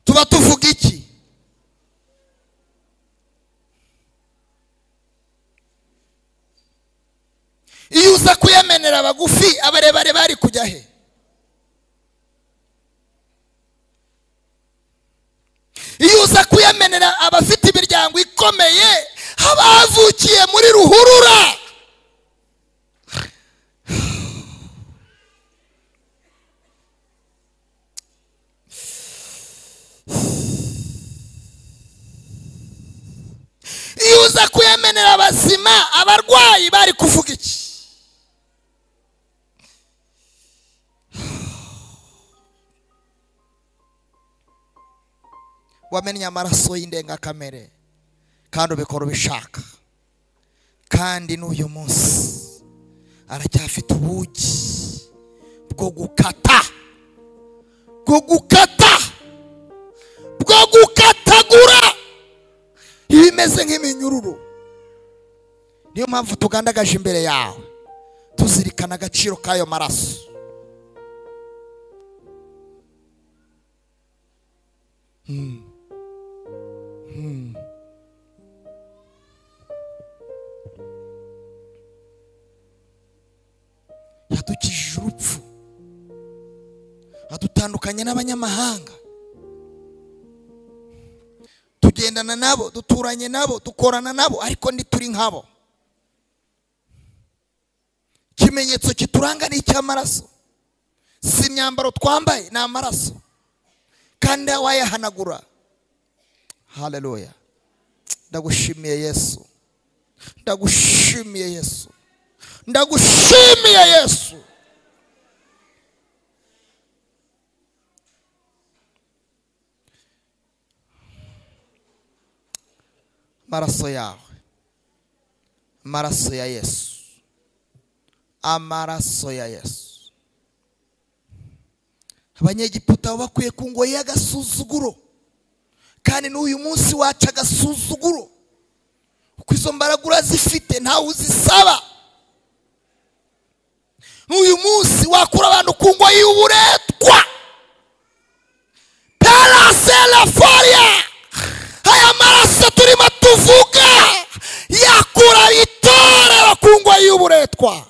Tuba tuvuga iki? Iyo uza kuyamenera abagufi, abarebare bari kujya he? Iyo uza kuyamenera abafite imiryango ikomeye, abavukiye muri ruhurura, iyo uza kuyamenera abazima, abarwayi bari kuvuga iki? Wamennye amaraso y'indengakamere kandi ubikora ubishaka, kandi n'uyu munsi aracyafite ubugi bwo gukata, bwo gukatagura ibimeze nk'iminyururu. Niyo mpamvu tugandagaje imbere yawe, tuzirikana agaciro k'ayo maraso. Yadukijije urupfu, adutandukanya n'abanyamahanga, tugendana nabo, duturanye nabo, dukorana nabo, ariko ntituri nkabo. Ikimenyetso kituranga ni icy'amaraso, si imyambaro twambaye, ni amaraso, kandi wayahanagura. Haleluya. Ndagushimiye Yesu, ndagushimiye Yesu, ndagushimiye Yesu. Amaraso yawe, amaraso ya Yesu, amaraso ya Yesu. Abanyegiputa bakwiye ku ngoyi y'agasuzuguro, kandi n'uyu munsi waca agasuzuguro, uko izo mbaraga zifite ntawe uzisaba. N'uyu munsi wakura abantu ku ngoyi y'uburetwa, parasela foria. Aya maraso turimo tuvuga yakura itorero ku ngoyi y'uburetwa,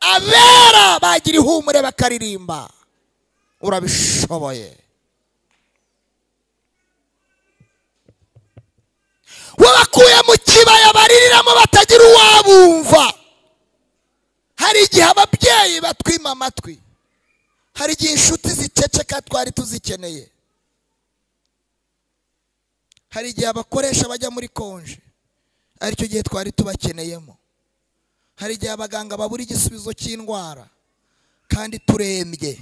abera bagira ihumure bakaririmba. Urabishoboye. Wabakuye mu kibaya baririramo batagira uwabumva. Hari igihe ababyeyi batwima amatwi, hari igihe inshuti ziceceka twari tuzikeneye, hari igihe abakoresha bajya muri konje, aricyo gihe twari tubakeneyemo, hari igihe abaganga babura igisubizo cy'indwara kandi turembye.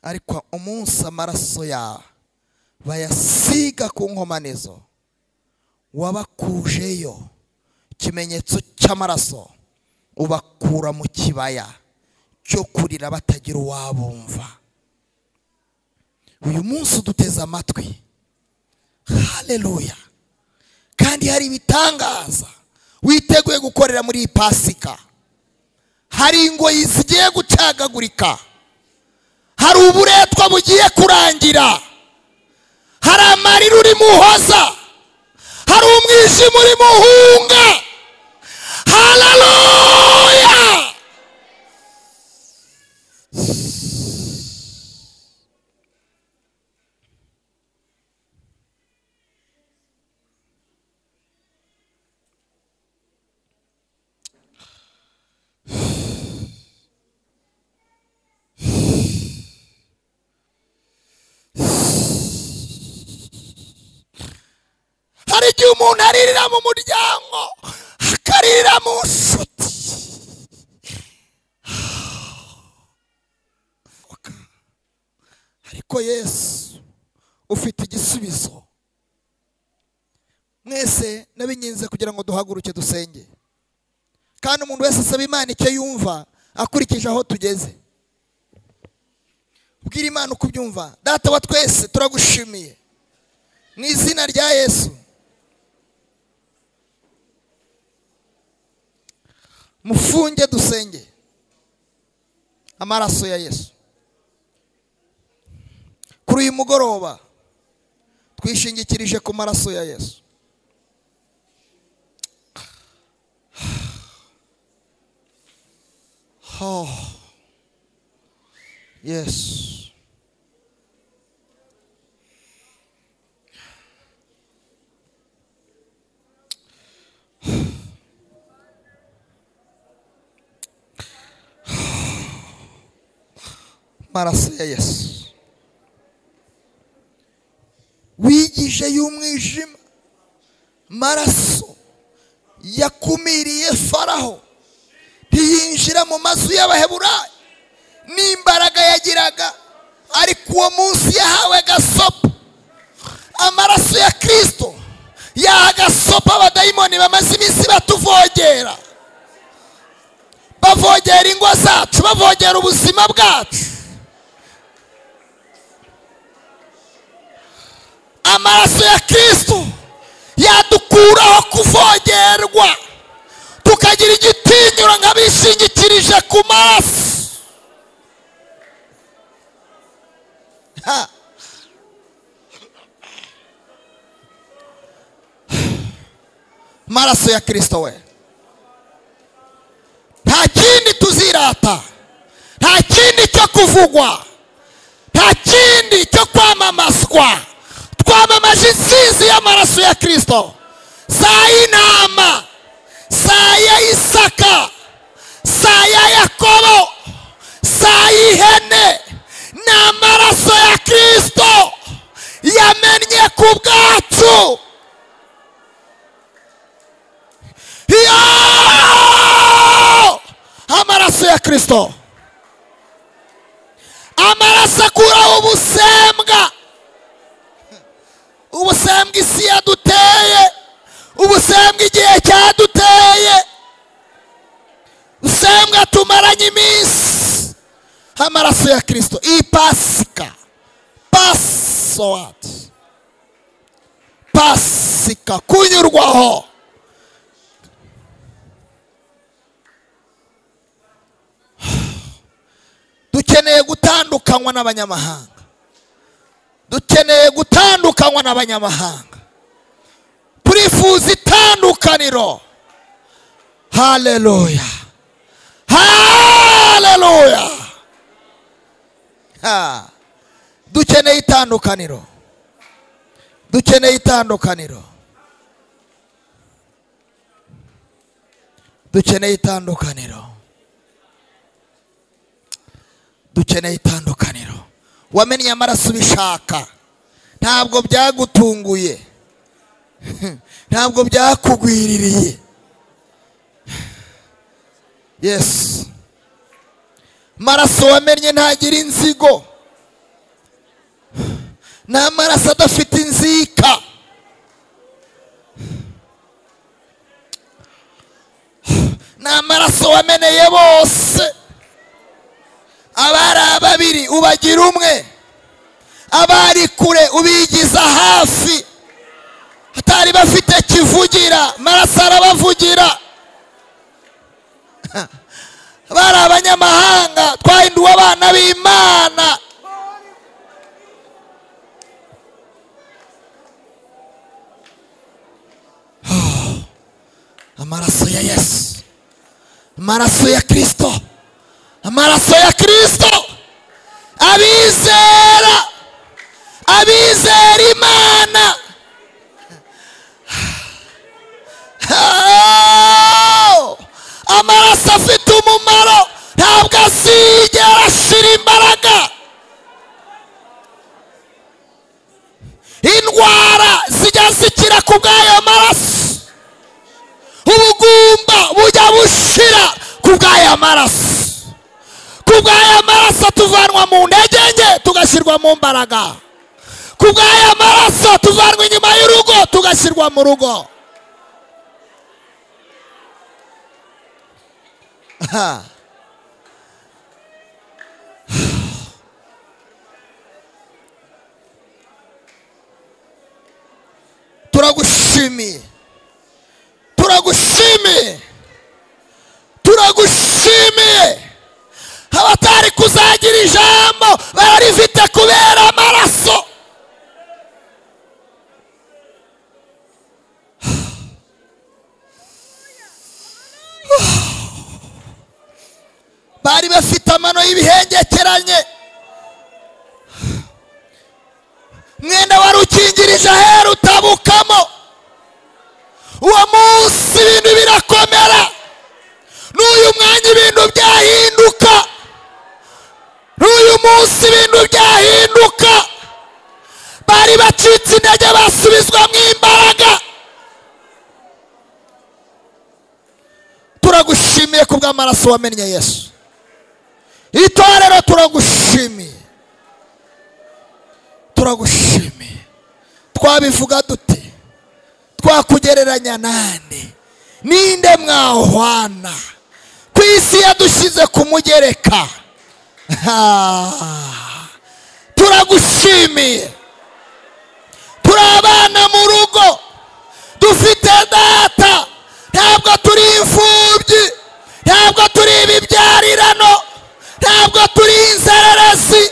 Ariko umunsi amaraso yawe bayasiga ku nkomanizo, wabakujeyo ikimenyetso cy'amaraso, ubakura mu kibaya cyo kurira batagira uwabumva. Uyu munsi uduteze amatwi, haleluya, kandi hari ibitangaza witeguye gukorera muri iyi Pasika. Hari ingoyi zigiye gucagagurika, hari uburetwa bugiye kurangira, hari amarira uri muhoza, hari umwijima uri muhunga. Haleluya. igihe umuntu aririra mu muryango akaririra mu nshuti. Ariko Yesu ufite igisubizo. Mwese nabinginze kugira ngo duhaguruke dusenge, kandi umuntu wese asaba Imana icyo yumva akurikije aho tugeze. Bwira Imana uko ubyumva. Data wa twese turagushimiye mu izina rya Yesu. Mufunge dusenge. Amaraso ya Yesu kuri uyu mugoroba twishingikirije ku maraso ya Yesu. Oh, yes. Maraso ya Yesu wigije y'umwijima, maraso yakumiriye Faraho ntiyinjira mu mazu y'Abaheburayo n'imbaraga yagiraga, ariko uwo munsi yahawe gasopo. Amaraso ya Kristo yaha gasopo abadayimoni bamaze iminsi batuvogera, bavogera ingo zacu, bavogera ubuzima bwacu. Amaraso ya Kristo yadukuraho kuvogerwa, tukagira igitinyiro nk'abishingikirije ku maraso. Maraso ya Kristo we, nta kindi tuzirata, nta kindi cyo kuvugwa, nta kindi cyo kwamamazwa. Twamamaje insinzi y'amaraso ya Kristo. Saa y'intama, saa ya Isaka, saa ya Yakobo, saa y'ihene, ni amaraso ya Kristo yamennye ku bwacu. Amaraso ya Kristo, amaraso akuraho ubusembwa. Ubusembwa isi yaduteye, ubusembwa igihe cyaduteye, ubusembwa tumaranye iminsi. Amaraso ya Kristo, iyi pasika, pasowati, pasika, kunyurwaho. Dukeneye gutandukanywa n'abanyamahanga, dukeneye gutandukanywa n'abanyamahanga, turifuza itandukaniro. Haleluya, haleluya. Dukeneye itandukaniro, dukeneye itandukaniro, dukeneye itandukaniro, dukeneye itandukaniro. Wamennye amaraso ubishaka, ntabwo byagutunguye, ntabwo byakugwiririye. Yes, maraso wamennye ntagira inzigo, ni amaraso adafite inzika. Ni amaraso wameneye bose. Abari babiri ubagira umwe, abari kure ubigiza hafi, atari bafite kivugira, maraso arabavugira. Bari abanyamahanga, twahinduwe abana b'Imana. Amaraso ya Yesu, amaraso ya Kristo, amaraso ya Kristo. Abizera, abizera Imana, amaraso afite umumaro, ntabwo azigera ashira imbaraga. Indwara zijya zikira ku bw'ayo maraso, ubugumba bujya bushira ku bw'ayo maraso. Ku bw'ayo maraso tuvanwa mu ntege nke tugashyirwa mu mbaraga. Ku bw'ayo maraso tuvanwa inyuma y'urugo tugashyirwa mu rugo. Turagushimiye, turagushimiye, turagushimiye. Abatari kuzagira ijambo bararifite kubera amaraso. Bari bafite amano y'ibihengekeranye, mwenda wari ukingirije ahera utabukamo. Uwo munsi ibintu birakomera, n'uyu mwanya ibintu byahinduka, n'uyu munsi ibintu byahinduka. Bari bacitse intege basubizwamo imbaraga. Turagushimiye ku bw'amaraso wamennye Yesu. Itorero turagushimiye, turagushimiye. Twabivuga dute? Twakugereranya nande? Ninde mwahwana? Ku isi yadushyize ku mugereka. Turagushimiye. Turi abana mu rugo, dufite data, ntabwo turi imfubyi, ntabwo turi ibibyarirano, ntabwo turi inzererezi.